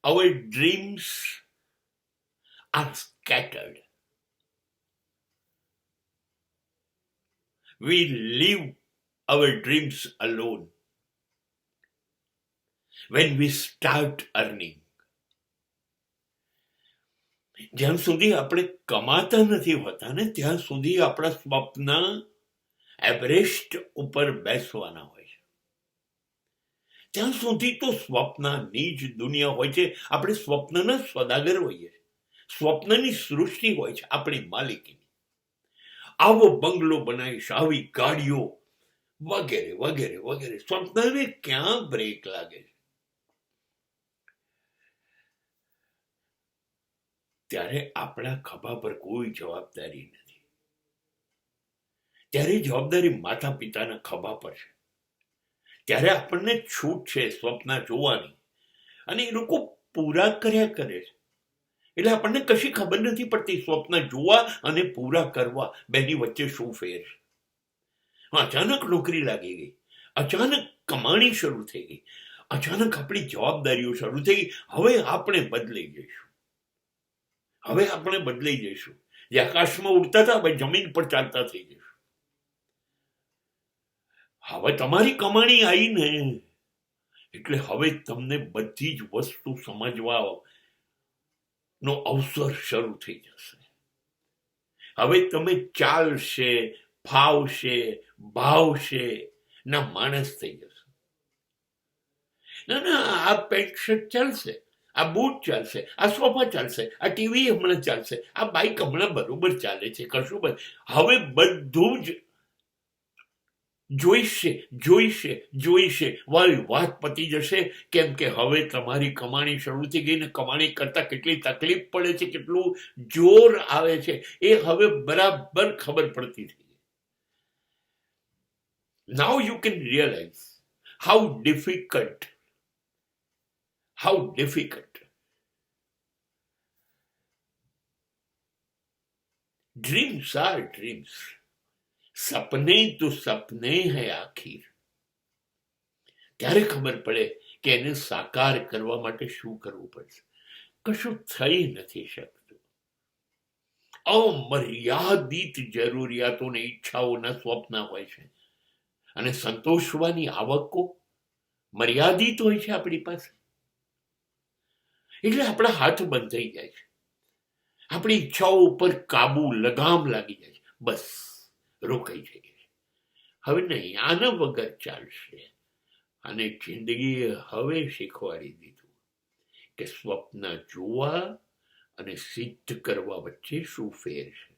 our dreams are scattered. We leave our dreams alone when we start earning. જ્યાં સુધી આપણે કમાતા નથી હોતા ને ત્યાં સુધી આપણા સ્વપ્ન એવરેસ્ટ ઉપર બેસવાના હોય છે. ત્યાં સુધી તો સ્વપ્નની જ દુનિયા હોય છે. આપણે સ્વપ્નના સોદાગર હોઈએ છીએ. સ્વપ્નની સૃષ્ટિ હોય છે આપણી માલિકીની. આવો બંગલો બનાવીશ, આવી ગાડીઓ વગેરે વગેરે વગેરે. સ્વપ્નને ક્યાં બ્રેક લાગે છે? ત્યારે આપણા ખભા પર કોઈ જવાબદારી નથી. ત્યારે જવાબદારી માતા પિતાના ખભા પર છે. ત્યારે આપણને છૂટ છે સ્વપ્ન જોવાની, અને એ લોકો પૂરા કર્યા કરે છે. એટલે આપણને કશી ખબર નથી પડતી સ્વપ્ન જોવા અને પૂરા કરવા બેની વચ્ચે શું ફેર છે. અચાનક નોકરી લાગી ગઈ, અચાનક કમાણી શરૂ થઈ ગઈ, અચાનક આપણી જવાબદારીઓ શરૂ થઈ ગઈ. હવે આપણે બદલાઈ જઈશું. જે આકાશમાં ઉડતા હતા હવે જમીન પર ચાલતા થઈ જઈશું. હવે તમારી કમાણી આવી ને એટલે હવે તમને બધી જ વસ્તુ સમજવાનો અવસર શરૂ થઈ જશે. હવે તમે ચાલશે, ફાવશે, ભાવશે ના માણસ થઈ જશે. ના, આ પેન્ટ શર્ટ ચાલશે, આ બૂટ ચાલશે, આ સોફા ચાલશે, આ ટીવી હમણાં ચાલશે, આ બાઇક હમણાં બરોબર ચાલે છે, કશું બંધ. હવે બધું જ જોઈશે. વાત પતી જશે. કેમ કે હવે તમારી કમાણી શરૂ થઈ ગઈ ને કમાણી કરતા કેટલી તકલીફ પડે છે, કેટલું જોર આવે છે એ હવે બરાબર ખબર પડતી થઈ. Now you can realize how difficult dreams are. સપને તો સપને હૈ આખિર. ત્યારે ખબર પડે કે એને સાકાર કરવા માટે શું કરવું પડશે. કશું થઈ નથી શકતું. અમર્યાદિત જરૂરિયાતો ને ઈચ્છાઓના સ્વપ્ન હોય છે, અને સંતોષવાની આવકો મર્યાદિત હોય છે આપણી પાસે. એટલે આપણા હાથ બંધ થઈ જાય છે. આપણી ઈચ્છાઓ ઉપર કાબુ, લગામ લાગી જાય છે. બસ રોકાઈ જઈએ. હવે નહીં, આના વગર ચાલશે. અને જિંદગીએ હવે શીખવાડી દીધું કે સ્વપ્ન જોવા અને સિદ્ધ કરવા વચ્ચે શું ફેર છે.